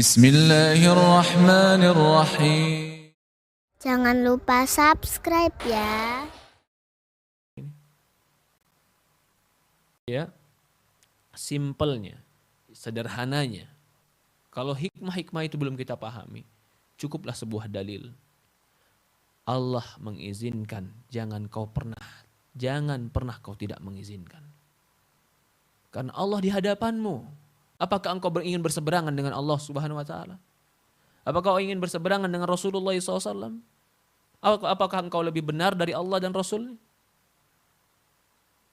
Bismillahirrahmanirrahim. Jangan lupa subscribe ya. Ya, simpelnya, sederhananya. Kalau hikmah-hikmah itu belum kita pahami, cukuplah sebuah dalil. Allah mengizinkan, jangan pernah kau tidak mengizinkan. Karena Allah di hadapanmu. Apakah engkau ingin berseberangan dengan Allah Subhanahu wa taala? Apakah kau ingin berseberangan dengan Rasulullah SAW? Apakah engkau lebih benar dari Allah dan Rasul?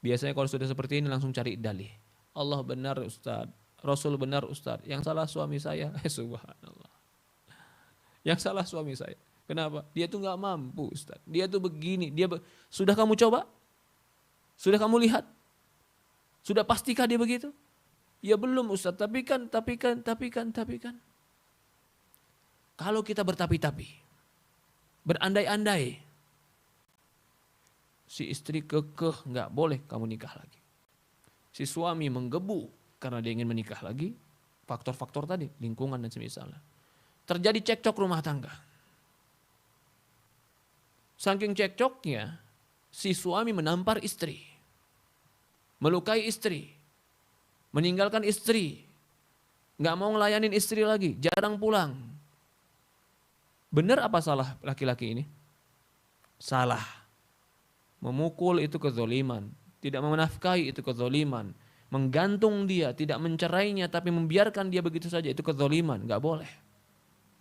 Biasanya kalau sudah seperti ini langsung cari dalih. Allah benar Ustaz, Rasul benar Ustaz. Yang salah suami saya. Subhanallah. Yang salah suami saya. Kenapa? Dia tuh nggak mampu Ustaz. Dia tuh begini. Sudah kamu coba? Sudah kamu lihat? Sudah pastikah dia begitu? Ya belum Ustaz. Tapi kan. Kalau kita bertapi-tapi, berandai-andai, si istri kekeh nggak boleh kamu nikah lagi. Si suami menggebu karena dia ingin menikah lagi. Faktor-faktor tadi, lingkungan dan semisalnya. Terjadi cekcok rumah tangga. Saking cekcoknya, si suami menampar istri. Melukai istri. Meninggalkan istri. Nggak mau ngelayanin istri lagi, jarang pulang. Benar apa salah laki-laki ini? Salah. Memukul itu kezoliman. Tidak menafkahi itu kezoliman. Menggantung dia, tidak mencerainya tapi membiarkan dia begitu saja itu kezoliman. Gak boleh.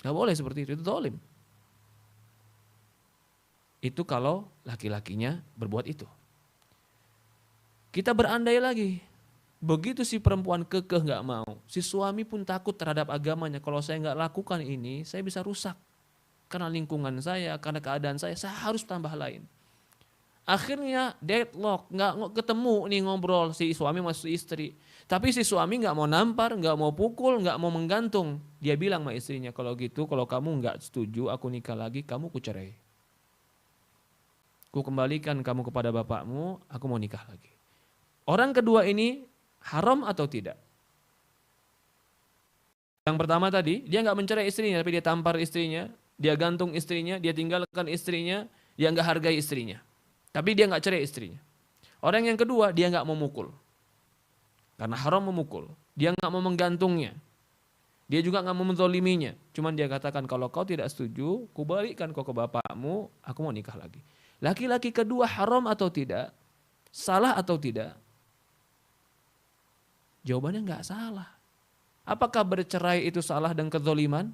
Gak boleh seperti itu zalim. Itu kalau laki-lakinya berbuat itu. Kita berandai lagi. Begitu si perempuan kekeh gak mau. Si suami pun takut terhadap agamanya. Kalau saya gak lakukan ini, saya bisa rusak. Karena lingkungan saya, karena keadaan saya harus tambah lain. Akhirnya deadlock, nggak ketemu nih ngobrol si suami sama si istri. Tapi si suami nggak mau nampar, nggak mau pukul, nggak mau menggantung. Dia bilang sama istrinya, kalau gitu, kalau kamu nggak setuju, aku nikah lagi, kamu kucerai. Ku kembalikan kamu kepada bapakmu, aku mau nikah lagi. Orang kedua ini haram atau tidak? Yang pertama tadi, dia nggak mencerai istrinya, tapi dia tampar istrinya. Dia gantung istrinya, dia tinggalkan istrinya, dia nggak hargai istrinya. Tapi dia nggak cerai istrinya. Orang yang kedua, dia nggak mau mukul. Karena haram memukul. Dia nggak mau menggantungnya. Dia juga nggak mau menzoliminya. Cuman dia katakan, kalau kau tidak setuju, kubalikkan kau ke bapakmu, aku mau nikah lagi. Laki-laki kedua haram atau tidak? Salah atau tidak? Jawabannya nggak salah. Apakah bercerai itu salah dan kezoliman?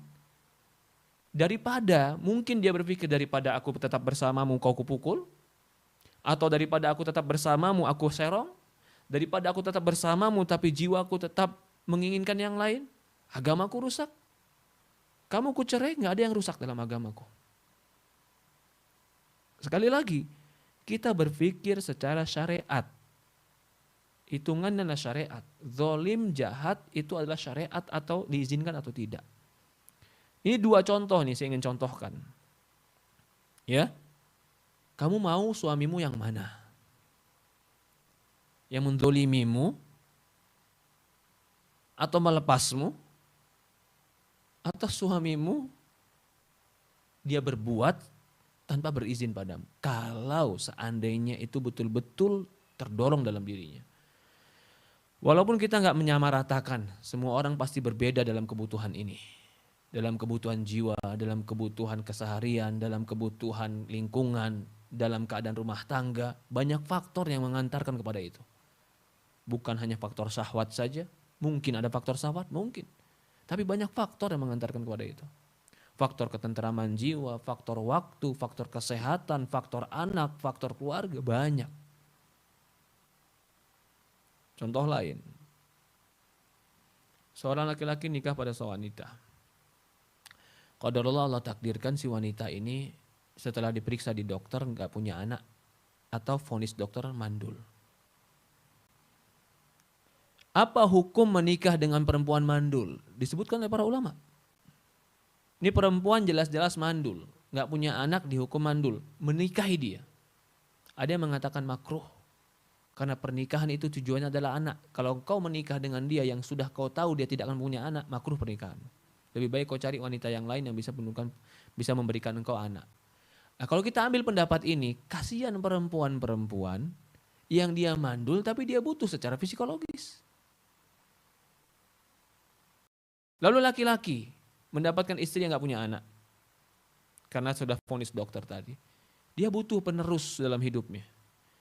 Daripada, mungkin dia berpikir daripada aku tetap bersamamu kau kupukul, atau daripada aku tetap bersamamu aku serong, daripada aku tetap bersamamu tapi jiwaku tetap menginginkan yang lain, agamaku rusak. Kamu kucerai, gak ada yang rusak dalam agamaku. Sekali lagi, kita berpikir secara syariat. Hitungannya adalah syariat. Zolim, jahat itu adalah syariat atau diizinkan atau tidak. Ini dua contoh nih saya ingin contohkan. Ya. Kamu mau suamimu yang mana? Yang menzolimimu? Atau melepasmu? Atau suamimu dia berbuat tanpa berizin padamu? Kalau seandainya itu betul-betul terdorong dalam dirinya. Walaupun kita nggak menyamaratakan, semua orang pasti berbeda dalam kebutuhan ini. Dalam kebutuhan jiwa, dalam kebutuhan keseharian, dalam kebutuhan lingkungan, dalam keadaan rumah tangga, banyak faktor yang mengantarkan kepada itu. Bukan hanya faktor syahwat saja, mungkin ada faktor syahwat, mungkin. Tapi banyak faktor yang mengantarkan kepada itu. Faktor ketenteraman jiwa, faktor waktu, faktor kesehatan, faktor anak, faktor keluarga, banyak. Contoh lain, seorang laki-laki nikah pada seorang wanita. Qadarullah Allah takdirkan si wanita ini setelah diperiksa di dokter nggak punya anak atau vonis dokter mandul. Apa hukum menikah dengan perempuan mandul? Disebutkan oleh para ulama. Ini perempuan jelas-jelas mandul, nggak punya anak dihukum mandul, menikahi dia. Ada yang mengatakan makruh karena pernikahan itu tujuannya adalah anak. Kalau kau menikah dengan dia yang sudah kau tahu dia tidak akan punya anak, makruh pernikahan. Lebih baik kau cari wanita yang lain yang bisa memberikan engkau anak. Nah, kalau kita ambil pendapat ini, kasihan perempuan-perempuan yang dia mandul tapi dia butuh secara psikologis. Lalu laki-laki mendapatkan istri yang gak punya anak. Karena sudah vonis dokter tadi. Dia butuh penerus dalam hidupnya.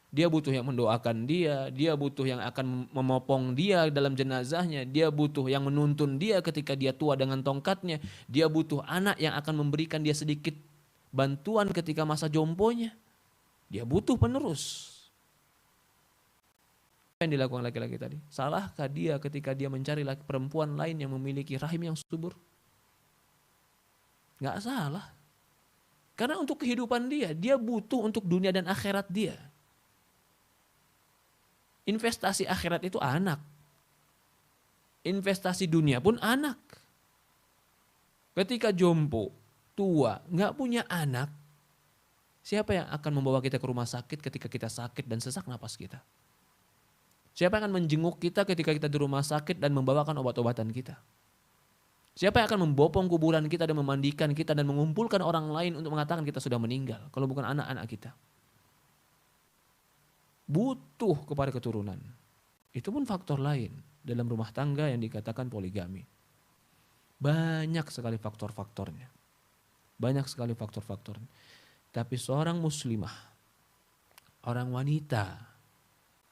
Dia butuh yang mendoakan dia butuh yang akan memopong dia dalam jenazahnya, dia butuh yang menuntun dia ketika dia tua dengan tongkatnya, dia butuh anak yang akan memberikan dia sedikit bantuan ketika masa jomponya. Dia butuh penerus. Apa yang dilakukan laki-laki tadi? Salahkah dia ketika dia mencari perempuan lain yang memiliki rahim yang subur? Gak salah. Karena untuk kehidupan dia butuh untuk dunia dan akhirat dia. Investasi akhirat itu anak. Investasi dunia pun anak. Ketika jompo, tua, gak punya anak, siapa yang akan membawa kita ke rumah sakit ketika kita sakit dan sesak napas kita? Siapa yang akan menjenguk kita ketika kita di rumah sakit dan membawakan obat-obatan kita? Siapa yang akan membopong kuburan kita dan memandikan kita dan mengumpulkan orang lain untuk mengatakan kita sudah meninggal, kalau bukan anak-anak kita? Butuh kepada keturunan. Itu pun faktor lain dalam rumah tangga yang dikatakan poligami. Banyak sekali faktor-faktornya. Banyak sekali faktor-faktornya. Tapi seorang muslimah, orang wanita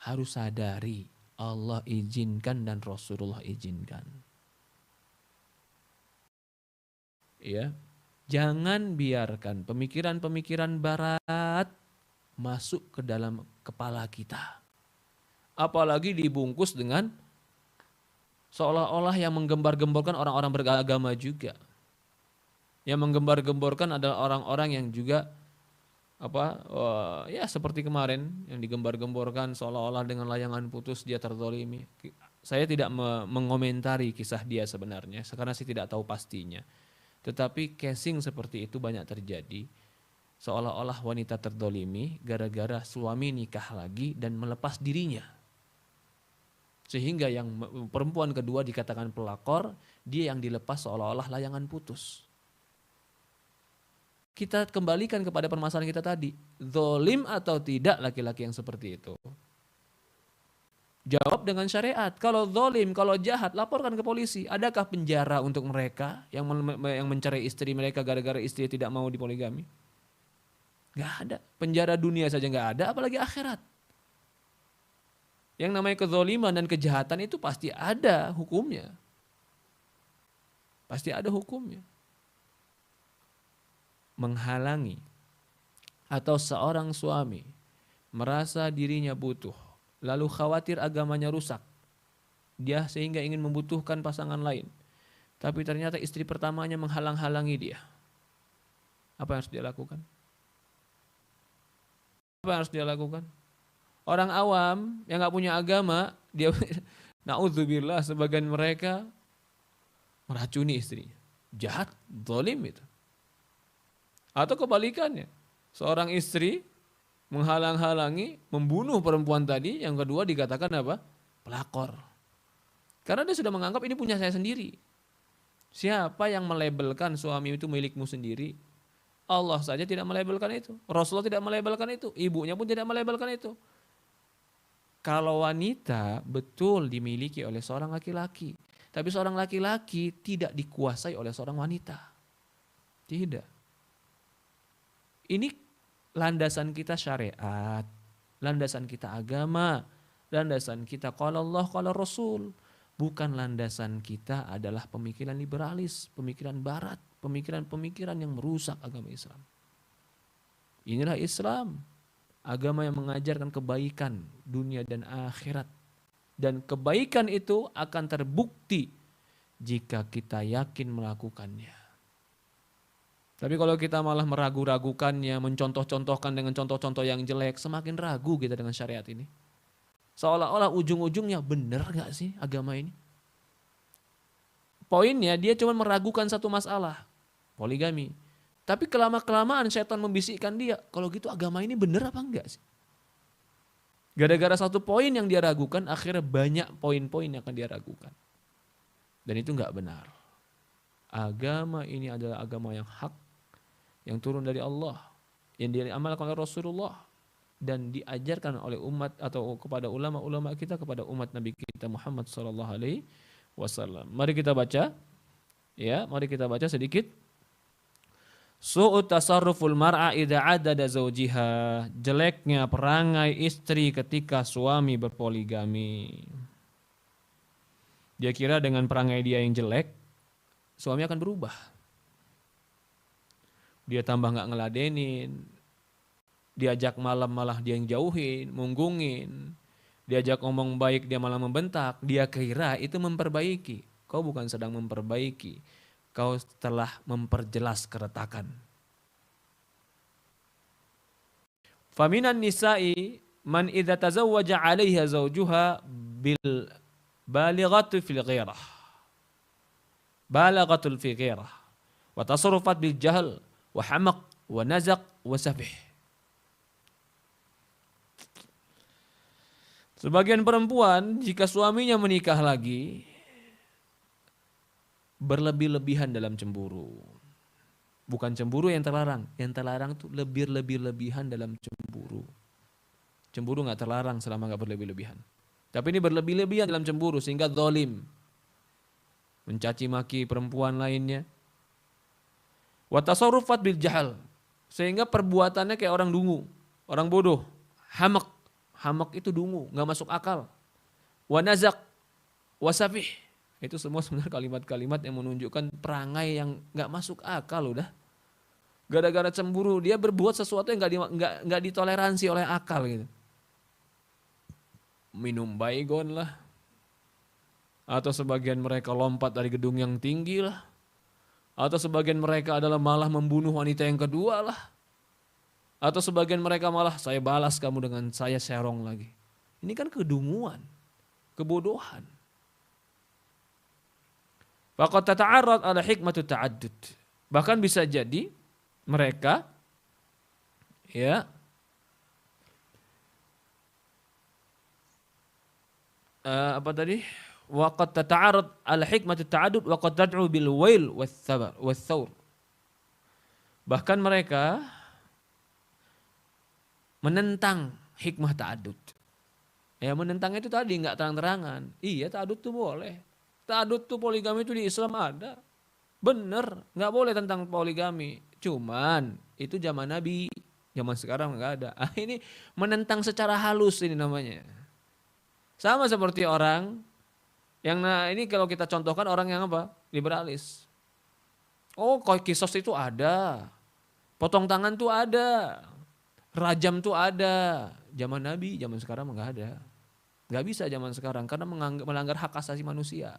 harus sadari Allah izinkan dan Rasulullah izinkan. Ya, jangan biarkan pemikiran-pemikiran barat masuk ke dalam kepala kita. Apalagi dibungkus dengan seolah-olah yang menggembar-gemborkan orang-orang beragama juga. Yang menggembar-gemborkan adalah orang-orang yang juga ya seperti kemarin yang digembar-gemborkan seolah-olah dengan layangan putus dia terzalimi. Saya tidak mengomentari kisah dia sebenarnya karena saya tidak tahu pastinya. Tetapi casing seperti itu banyak terjadi. Seolah-olah wanita terdolimi gara-gara suami nikah lagi dan melepas dirinya. Sehingga yang perempuan kedua dikatakan pelakor, dia yang dilepas seolah-olah layangan putus. Kita kembalikan kepada permasalahan kita tadi. Zolim atau tidak laki-laki yang seperti itu? Jawab dengan syariat. Kalau zolim, kalau jahat, laporkan ke polisi. Adakah penjara untuk mereka yang mencerai istri mereka gara-gara istri tidak mau dipoligami? Gak ada. Penjara dunia saja gak ada, apalagi akhirat. Yang namanya kezoliman dan kejahatan itu pasti ada hukumnya. Pasti ada hukumnya. Menghalangi atau seorang suami merasa dirinya butuh, lalu khawatir agamanya rusak. Dia sehingga ingin membutuhkan pasangan lain. Tapi ternyata istri pertamanya menghalang-halangi dia. Apa yang harus dia lakukan? Apa yang harus dia lakukan? Orang awam yang gak punya agama, dia na'udzubillah sebagian mereka meracuni istrinya. Jahat, zalim itu. Atau kebalikannya, seorang istri menghalang-halangi, membunuh perempuan tadi, yang kedua dikatakan apa? Pelakor. Karena dia sudah menganggap ini punya saya sendiri. Siapa yang melabelkan suami itu milikmu sendiri? Allah saja tidak melabelkan itu. Rasulullah tidak melabelkan itu. Ibunya pun tidak melabelkan itu. Kalau wanita betul dimiliki oleh seorang laki-laki. Tapi seorang laki-laki tidak dikuasai oleh seorang wanita. Tidak. Ini landasan kita syariat. Landasan kita agama. Landasan kita qala Allah, qala Rasul. Bukan landasan kita adalah pemikiran liberalis, pemikiran barat, pemikiran-pemikiran yang merusak agama Islam. Inilah Islam, agama yang mengajarkan kebaikan dunia dan akhirat. Dan kebaikan itu akan terbukti jika kita yakin melakukannya. Tapi kalau kita malah meragu-ragukannya, mencontoh-contohkan dengan contoh-contoh yang jelek, semakin ragu kita dengan syariat ini. Seolah-olah ujung-ujungnya benar gak sih agama ini? Poinnya dia cuma meragukan satu masalah, poligami. Tapi kelama-kelamaan setan membisikkan dia, kalau gitu agama ini benar apa enggak sih? Gara-gara satu poin yang dia ragukan, akhirnya banyak poin-poin yang akan dia ragukan. Dan itu enggak benar. Agama ini adalah agama yang hak, yang turun dari Allah, yang diamalkan oleh Rasulullah, dan diajarkan oleh umat atau kepada ulama-ulama kita, kepada umat Nabi kita Muhammad sallallahu alaihi wasallam. Mari kita baca, ya, mari kita baca sedikit. Su'ut tasarruful mar'a idza adada zawjiha. Jeleknya perangai istri ketika suami berpoligami. Dia kira dengan perangai dia yang jelek, suami akan berubah. Dia tambah nggak ngeladenin, diajak malam malah dia yang jauhin, munggungin, diajak ngomong baik dia malah membentak. Dia kira itu memperbaiki. Kau bukan sedang memperbaiki, kau telah memperjelas keretakan. Faminan nisa'i man idza tazawwaja 'alaiha zawjuha bil balighatu fil ghirah. Balaghatul fi ghirah wa tasarrufat bil jahl wa hamaq wa nazaq wa safih. Sebagian perempuan jika suaminya menikah lagi berlebih-lebihan dalam cemburu. Bukan cemburu yang terlarang itu lebih-lebihan dalam cemburu. Cemburu nggak terlarang selama nggak berlebih-lebihan. Tapi ini berlebih-lebihan dalam cemburu sehingga zalim, mencaci maki perempuan lainnya. Wa tasarrufat bil jahal, sehingga perbuatannya kayak orang dungu, orang bodoh. Hamak itu dungu, nggak masuk akal. Wa nazaq, wa safih, itu semua sebenarnya kalimat-kalimat yang menunjukkan perangai yang nggak masuk akal udah. Gara-gara cemburu dia berbuat sesuatu yang nggak ditoleransi oleh akal gitu. Minum baygon lah, atau sebagian mereka lompat dari gedung yang tinggi lah, atau sebagian mereka adalah malah membunuh wanita yang kedua lah, atau sebagian mereka malah saya balas kamu dengan saya serong lagi. Ini kan kedunguan, kebodohan. Faqad tata'arrad ala hikmatu ta'addud. Bahkan bisa jadi mereka ya apa tadi? Waqad tata'arrad ala hikmatu ta'addud wa qad tad'u bil wail was thawr. Bahkan mereka menentang hikmah ta'addud. Ya, menentang itu tadi enggak terang-terangan. Iya, ta'addud itu boleh. Ta'addud tuh poligami itu di Islam ada. Bener, nggak boleh tentang poligami. Cuman itu zaman Nabi, zaman sekarang nggak ada. Ini menentang secara halus ini namanya. Sama seperti orang yang ini kalau kita contohkan orang yang apa? Liberalis. Oh, kisos itu ada. Potong tangan tuh ada. Rajam tuh ada. Zaman Nabi, zaman sekarang nggak ada. Nggak bisa zaman sekarang karena melanggar hak asasi manusia.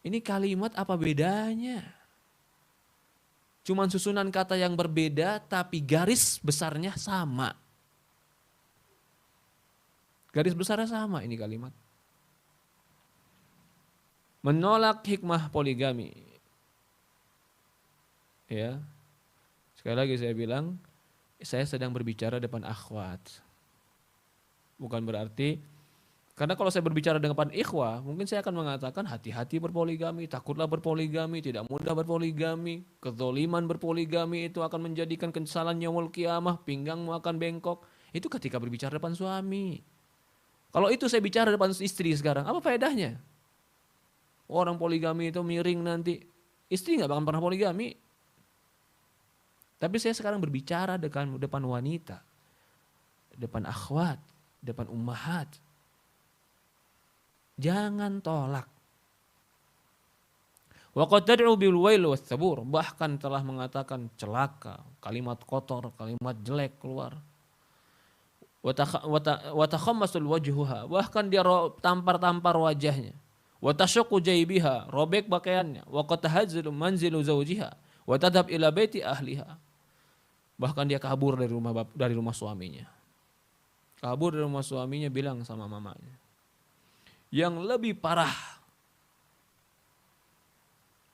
Ini kalimat apa bedanya? Cuman susunan kata yang berbeda tapi garis besarnya sama. Garis besarnya sama ini kalimat. Menolak hikmah poligami. Ya. Sekali lagi saya bilang, saya sedang berbicara depan akhwat. Bukan berarti, karena kalau saya berbicara dengan ikhwah, mungkin saya akan mengatakan hati-hati berpoligami, takutlah berpoligami, tidak mudah berpoligami, kezaliman berpoligami itu akan menjadikan kesalahan yaumul qiyamah, pinggangmu akan bengkok. Itu ketika berbicara depan suami. Kalau itu saya bicara depan istri sekarang, apa faedahnya? Orang poligami itu miring nanti. Istri gak bakal pernah poligami. Tapi saya sekarang berbicara depan wanita, depan akhwat, depan ummahat. Jangan tolak. Wa qad tad'u bil wail was sabur, bahkan telah mengatakan celaka, kalimat kotor, kalimat jelek keluar. Wa takhammasul wajhuha, bahkan dia tampar-tampar wajahnya. Wa tashaqqu jaybiha, robek pakaiannya. Wa qad tahazzalu manzilu zawjiha wa tadhhab ila baiti ahliha. Bahkan dia kabur dari rumah suaminya. Kabur dari rumah suaminya, bilang sama mamanya. Yang lebih parah,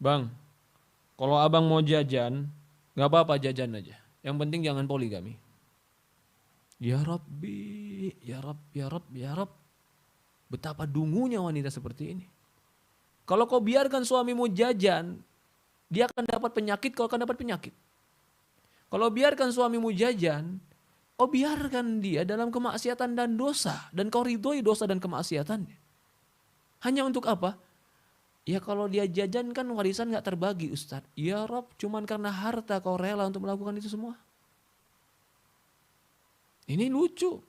bang, kalau abang mau jajan, gak apa-apa jajan aja. Yang penting jangan poligami. Ya Rabbi, ya Rabb, ya Rabb, ya Rabb. Betapa dungunya wanita seperti ini. Kalau kau biarkan suamimu jajan, dia akan dapat penyakit, kau akan dapat penyakit. Kalau biarkan suamimu jajan, kau biarkan dia dalam kemaksiatan dan dosa, dan kau ridhoi dosa dan kemaksiatannya. Hanya untuk apa? Ya kalau dia jajan kan warisan gak terbagi, Ustaz. Ya Rob, cuman karena harta kau rela untuk melakukan itu semua. Ini lucu.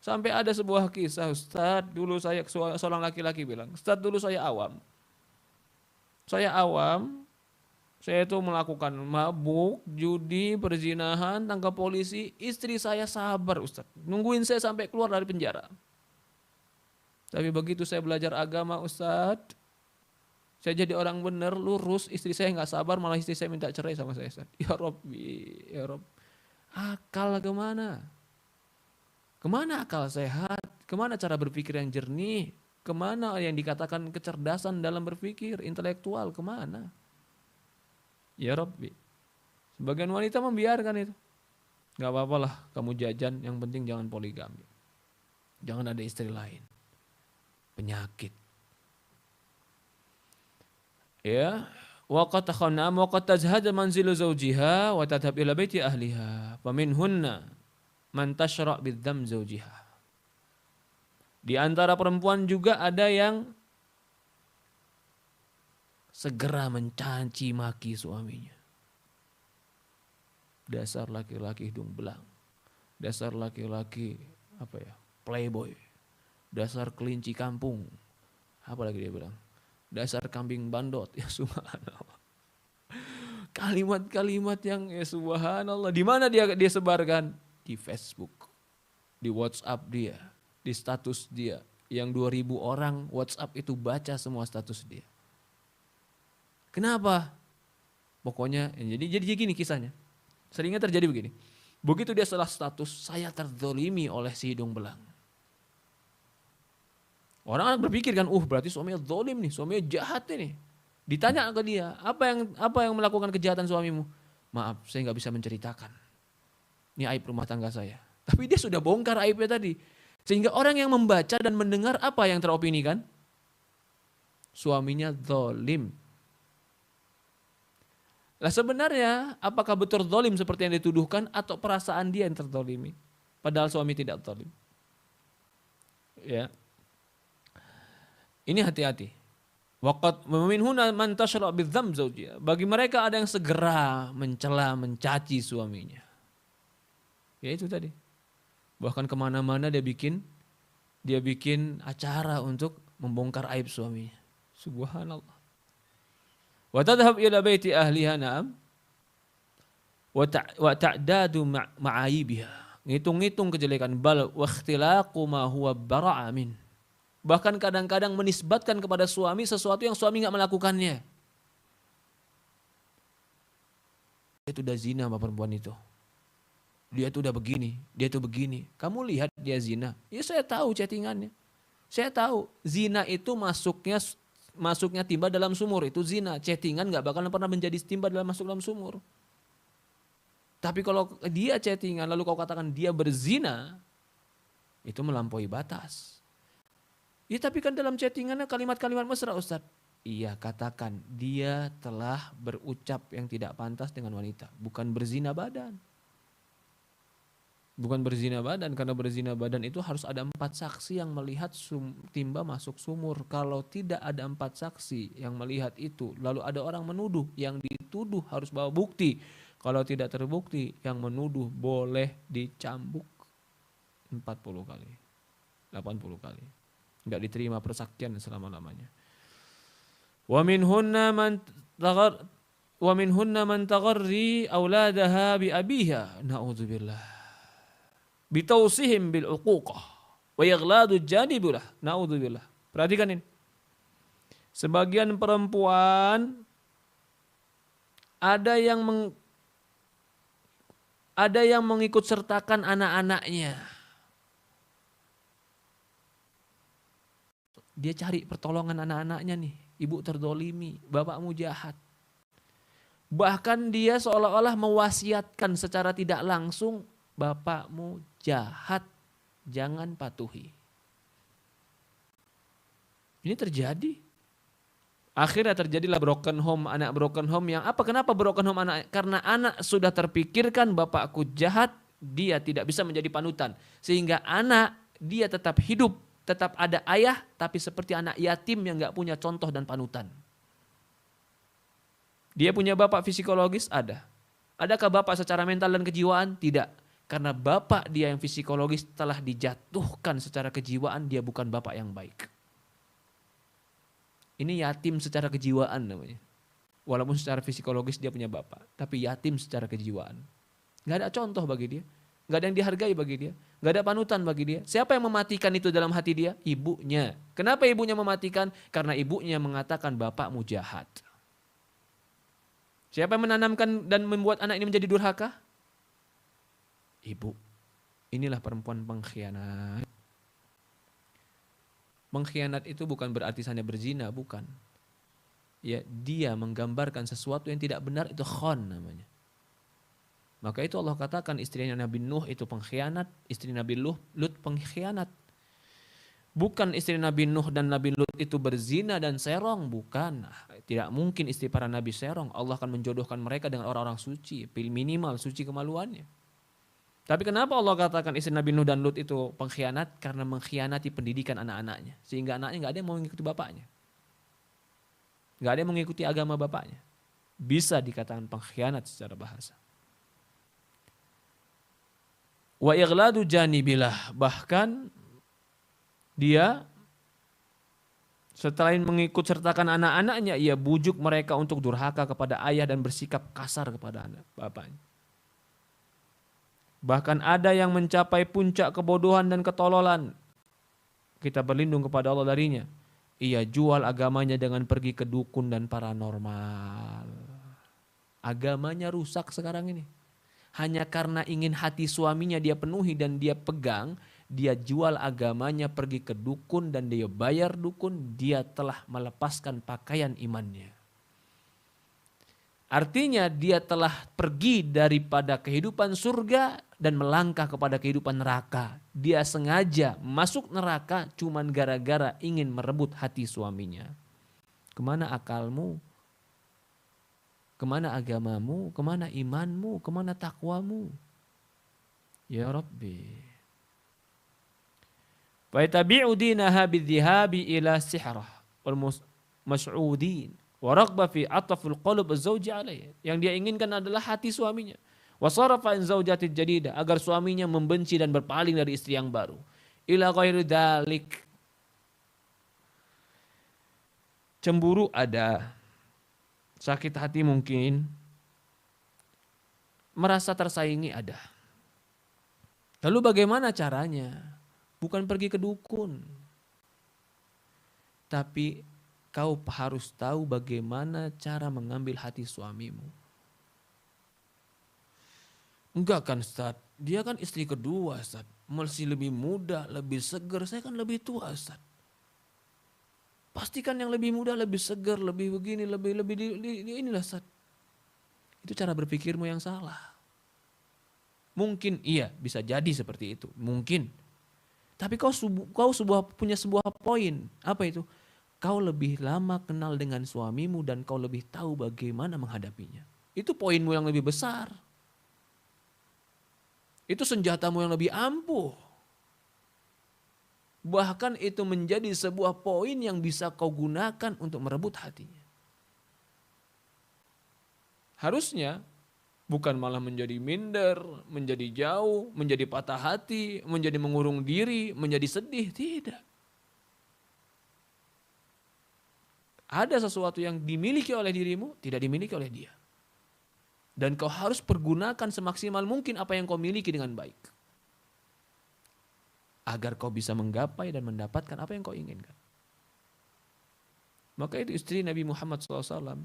Sampai ada sebuah kisah, Ustaz, dulu seorang laki-laki bilang, Ustaz, dulu saya awam. Saya itu melakukan mabuk, judi, perzinahan, tangkap polisi. Istri saya sabar, Ustaz. Nungguin saya sampai keluar dari penjara. Tapi begitu saya belajar agama, Ustaz, saya jadi orang benar, lurus. Istri saya nggak sabar, malah istri saya minta cerai sama saya, Ustaz. Ya Rabbi, ya Rabb. Akal kemana? Kemana akal sehat? Kemana cara berpikir yang jernih? Kemana yang dikatakan kecerdasan dalam berpikir, intelektual, kemana? Ya Rabbi. Sebagian wanita membiarkan itu. Gak apa-apa lah kamu jajan, yang penting jangan poligami. Jangan ada istri lain. Penyakit. Ya, wa qad takhanam wa qad tazhad manzilu zawjiha wa tadhhab ila baiti ahliha. Faminhunna man tashra' bidzam zawjiha. Di antara perempuan juga ada yang segera mencaci maki suaminya. Dasar laki-laki hidung belang. Dasar laki-laki playboy. Dasar kelinci kampung. Apa lagi dia bilang? Dasar kambing bandot. Ya subhanallah. Kalimat-kalimat yang ya subhanallah. Di mana dia sebarkan? Di Facebook. Di WhatsApp dia. Di status dia. Yang 2000 orang WhatsApp itu baca semua status dia. Kenapa? Pokoknya jadi gini kisahnya. Seringnya terjadi begini. Begitu dia salah status, saya terzolimi oleh si hidung belang. Orang berpikir kan, berarti suaminya zolim nih, suaminya jahat ini. Ditanya ke dia, apa yang melakukan kejahatan suamimu? Maaf, saya nggak bisa menceritakan. Ini aib rumah tangga saya. Tapi dia sudah bongkar aibnya tadi. Sehingga orang yang membaca dan mendengar apa yang teropinikan? Suaminya zolim. Lah sebenarnya apakah betul zalim seperti yang dituduhkan atau perasaan dia yang terzalimi? Padahal suami tidak zalim. Ya. Ini hati-hati. Waqad minhuna man tashra' bidzam zawjiha. Bagi mereka ada yang segera mencela, mencaci suaminya. Ya itu tadi. Bahkan kemana-mana dia bikin acara untuk membongkar aib suaminya. Subhanallah. Wa tadhhab ila baiti ahliha na'am wa ta'dadu ma'aibiha. Ngitung-ngitung kejelekan bal wa ikhtilaqu ma huwa bara'a min. Bahkan kadang-kadang menisbatkan kepada suami sesuatu yang suami enggak melakukannya. Dia itu udah zina sama perempuan itu. Dia itu udah begini, dia itu begini. Kamu lihat dia zina. Ya saya tahu chattingannya. Saya tahu zina itu masuknya timba dalam sumur itu zina. Chattingan gak bakalan pernah menjadi timba masuk dalam sumur. Tapi kalau dia chattingan lalu kau katakan dia berzina, itu melampaui batas. Ya tapi kan dalam chattingannya kalimat-kalimat mesra, Ustaz. Iya, katakan dia telah berucap yang tidak pantas dengan wanita, bukan berzina badan. Bukan berzina badan, karena berzina badan itu harus ada 4 saksi yang melihat timba masuk sumur. Kalau tidak ada 4 saksi yang melihat itu, lalu ada orang menuduh, yang dituduh harus bawa bukti. Kalau tidak terbukti, yang menuduh boleh dicambuk 40 kali, 80 kali. Enggak diterima persaksian selama-lamanya. Wa minhunna man tagharri auladaha bi abiha. Na'udzubillah. Bitausihim bil uquqah wa ighladu janibulah. Naudzubillah. Perhatikan ini. Sebagian perempuan ada yang mengikut sertakan anak-anaknya. Dia cari pertolongan anak-anaknya nih. Ibu terdolimi, bapakmu jahat. Bahkan dia seolah-olah mewasiatkan secara tidak langsung, bapakmu jahat, jangan patuhi. Ini terjadi. Akhirnya terjadilah broken home, anak broken home yang apa? Kenapa broken home anak? Karena anak sudah terpikirkan bapakku jahat, dia tidak bisa menjadi panutan. Sehingga anak dia tetap hidup, tetap ada ayah, tapi seperti anak yatim yang gak punya contoh dan panutan. Dia punya bapak psikologis? Ada. Adakah bapak secara mental dan kejiwaan? Tidak. Karena bapak dia yang psikologis telah dijatuhkan secara kejiwaan, dia bukan bapak yang baik. Ini yatim secara kejiwaan namanya. Walaupun secara psikologis dia punya bapak, tapi yatim secara kejiwaan. Gak ada contoh bagi dia. Gak ada yang dihargai bagi dia. Gak ada panutan bagi dia. Siapa yang mematikan itu dalam hati dia? Ibunya. Kenapa ibunya mematikan? Karena ibunya mengatakan bapakmu jahat. Siapa yang menanamkan dan membuat anak ini menjadi durhaka? Ibu. Inilah perempuan pengkhianat. Mengkhianat itu bukan berarti hanya berzina, bukan. Ya, dia menggambarkan sesuatu yang tidak benar, itu khon namanya. Maka itu Allah katakan istrinya Nabi Nuh itu pengkhianat, istri Nabi Lut pengkhianat. Bukan istri Nabi Nuh dan Nabi Lut itu berzina dan serong, bukan. Tidak mungkin istri para nabi serong. Allah akan menjodohkan mereka dengan orang-orang suci, minimal suci kemaluannya. Tapi kenapa Allah katakan istri Nabi Nuh dan Lut itu pengkhianat? Karena mengkhianati pendidikan anak-anaknya. Sehingga anaknya gak ada yang mau mengikuti bapaknya. Gak ada yang mengikuti agama bapaknya. Bisa dikatakan pengkhianat secara bahasa. Wa ighladu janibilah. Bahkan dia setelah mengikut sertakan anak-anaknya, ia bujuk mereka untuk durhaka kepada ayah dan bersikap kasar kepada anak bapaknya. Bahkan ada yang mencapai puncak kebodohan dan ketololan. Kita berlindung kepada Allah darinya. Ia jual agamanya dengan pergi ke dukun dan paranormal. Agamanya rusak sekarang ini. Hanya karena ingin hati suaminya dia penuhi dan dia pegang, dia jual agamanya pergi ke dukun dan dia bayar dukun, dia telah melepaskan pakaian imannya. Artinya dia telah pergi daripada kehidupan surga dan melangkah kepada kehidupan neraka. Dia sengaja masuk neraka cuman gara-gara ingin merebut hati suaminya. Kemana akalmu? Kemana agamamu? Kemana imanmu? Kemana takwamu? Ya Rabbi. Wa yatabi'u dinaha bidhihabi ila sihrah wal mas'udin. Wa raghba fi ataful qalb az-zawji alayhi. Yang dia inginkan adalah hati suaminya. Wa sarafa an zawjati jadida, agar suaminya membenci dan berpaling dari istri yang baru. Ila ghairi dzalik. Cemburu ada. Sakit hati mungkin. Merasa tersaingi ada. Lalu bagaimana caranya? Bukan pergi ke dukun. Tapi kau harus tahu bagaimana cara mengambil hati suamimu. Enggak kan Ustaz, dia kan istri kedua Ustaz. Masih lebih muda, lebih segar, saya kan lebih tua Ustaz. Pastikan yang lebih muda, lebih segar, lebih begini, lebih inilah Ustaz. Itu cara berpikirmu yang salah. Mungkin iya, bisa jadi seperti itu, mungkin. Tapi kau punya sebuah poin, apa itu? Kau lebih lama kenal dengan suamimu dan kau lebih tahu bagaimana menghadapinya. Itu poinmu yang lebih besar. Itu senjatamu yang lebih ampuh. Bahkan itu menjadi sebuah poin yang bisa kau gunakan untuk merebut hatinya. Harusnya bukan malah menjadi minder, menjadi jauh, menjadi patah hati, menjadi mengurung diri, menjadi sedih. Tidak. Ada sesuatu yang dimiliki oleh dirimu, tidak dimiliki oleh dia. Dan kau harus pergunakan semaksimal mungkin apa yang kau miliki dengan baik. Agar kau bisa menggapai dan mendapatkan apa yang kau inginkan. Maka itu istri Nabi Muhammad SAW.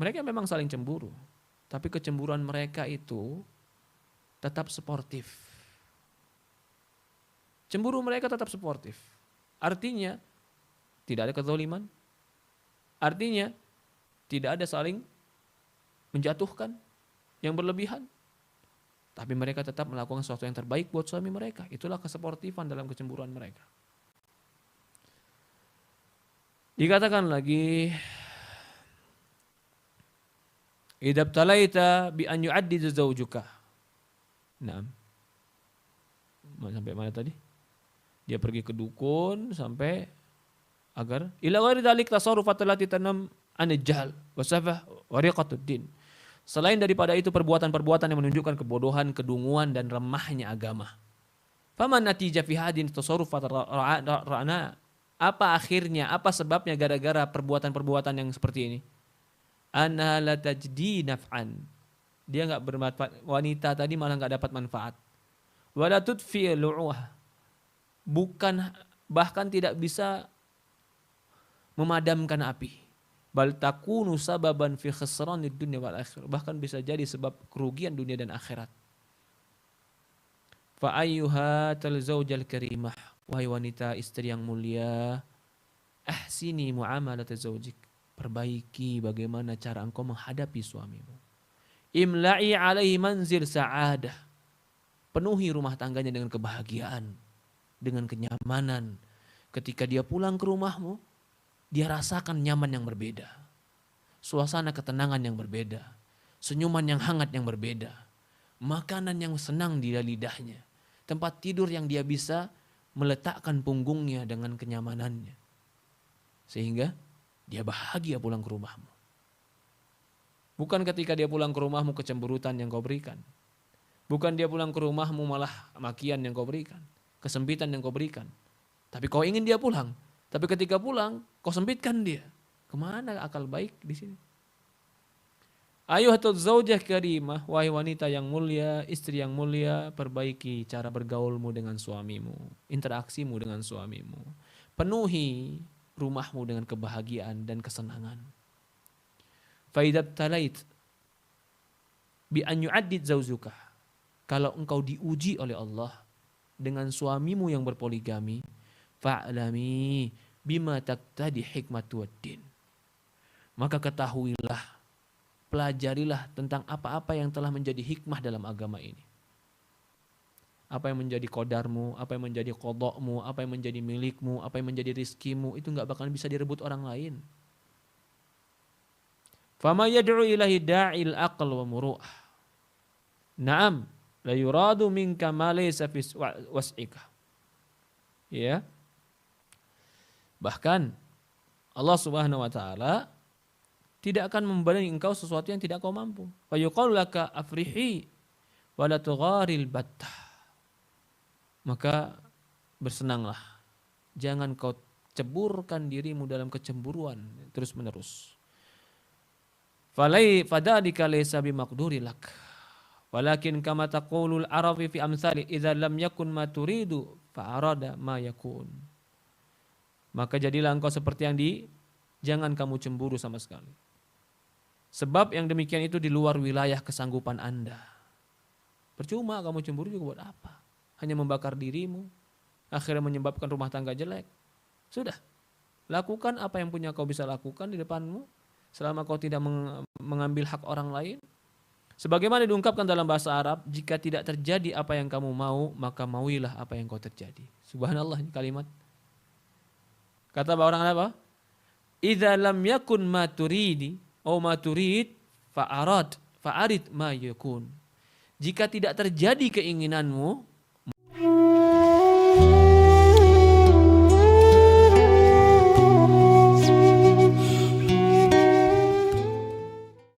Mereka memang saling cemburu. Tapi kecemburuan mereka itu tetap sportif. Cemburu mereka tetap sportif. Artinya tidak ada kezaliman. Artinya tidak ada saling menjatuhkan yang berlebihan. Tapi mereka tetap melakukan sesuatu yang terbaik buat suami mereka. Itulah kesportifan dalam kecemburuan mereka. Dikatakan lagi, idza btalaita bi an yu'addida zawjuka. Nah, sampai mana tadi? Dia pergi ke dukun sampai agar ila ghairi dzalik tasarrufat allati tanam anil jahl wa safah wa riqatud din. Selain daripada itu perbuatan-perbuatan yang menunjukkan kebodohan, kedunguan dan remahnya agama. Faman natija fi hadin tasarrufat ra'ana. Apa akhirnya, apa sebabnya gara-gara perbuatan-perbuatan yang seperti ini? Anna la tajdi naf'an. Dia enggak bermanfaat. Wanita tadi malah enggak dapat manfaat. Wala tudfi lu'uha. Bukan, bahkan tidak bisa memadamkan api. Bal takunu sababan fi khusranid dunya wal akhirah. Bahkan bisa jadi sebab kerugian dunia dan akhirat. Fa ayyuhatal zaujal karimah. Wahai wanita istri yang mulia, ahsini muamalat zaujik. Perbaiki bagaimana cara engkau menghadapi suamimu. Imla'i alaihi manzil sa'adah. Penuhi rumah tangganya dengan kebahagiaan, dengan kenyamanan. Ketika dia pulang ke rumahmu, dia rasakan nyaman yang berbeda. Suasana ketenangan yang berbeda. Senyuman yang hangat yang berbeda. Makanan yang senang di lidahnya. Tempat tidur yang dia bisa meletakkan punggungnya dengan kenyamanannya. Sehingga dia bahagia pulang ke rumahmu. Bukan ketika dia pulang ke rumahmu kecemburutan yang kau berikan. Bukan dia pulang ke rumahmu malah makian yang kau berikan. Kesempitan yang kau berikan. Tapi kau ingin dia pulang. Tapi ketika pulang, kau sempitkan dia. Kemana akal baik di sini? Ayuhatul zaujah karimah, wahai wanita yang mulia, istri yang mulia, perbaiki cara bergaulmu dengan suamimu, interaksimu dengan suamimu. Penuhi rumahmu dengan kebahagiaan dan kesenangan. Faidat talait bi an yu'addid zawjuka. Kalau engkau diuji oleh Allah dengan suamimu yang berpoligami, fa'lami bima taqtadi hikmatu wad-din. Maka ketahuilah, pelajarilah tentang apa-apa yang telah menjadi hikmah dalam agama ini. Apa yang menjadi qadarmu, apa yang menjadi qada'mu, apa yang menjadi milikmu, apa yang menjadi rizkimu, itu enggak bakal bisa direbut orang lain. Fama yad'u ilahi da'il aql wa muru'ah. Naam, la yuradu minka ma laysa fi was'ika. Ya. Bahkan Allah Subhanahu wa taala tidak akan membebani engkau sesuatu yang tidak kau mampu. Fa yuqalu laka afrihi wa la tugharil battah. Maka bersenanglah. Jangan kau ceburkan dirimu dalam kecemburuan terus menerus. Fadhalika laysa bimaqduri lak. Walakin kama taqulul arabi fi amsali idza lam yakun ma turidu fa arada ma yakun. Maka jadilah engkau seperti yang jangan kamu cemburu sama sekali. Sebab yang demikian itu di luar wilayah kesanggupan Anda. Percuma kamu cemburu juga buat apa? Hanya membakar dirimu, akhirnya menyebabkan rumah tangga jelek. Sudah, lakukan apa yang punya kau bisa lakukan di depanmu, selama kau tidak mengambil hak orang lain. Sebagaimana diungkapkan dalam bahasa Arab, jika tidak terjadi apa yang kamu mau, maka mauilah apa yang kau terjadi. Subhanallah, ini kalimat. Kata orang apa? Idza lam yakun ma turidi au ma turid fa'arid ma yakun. Jika tidak terjadi keinginanmu,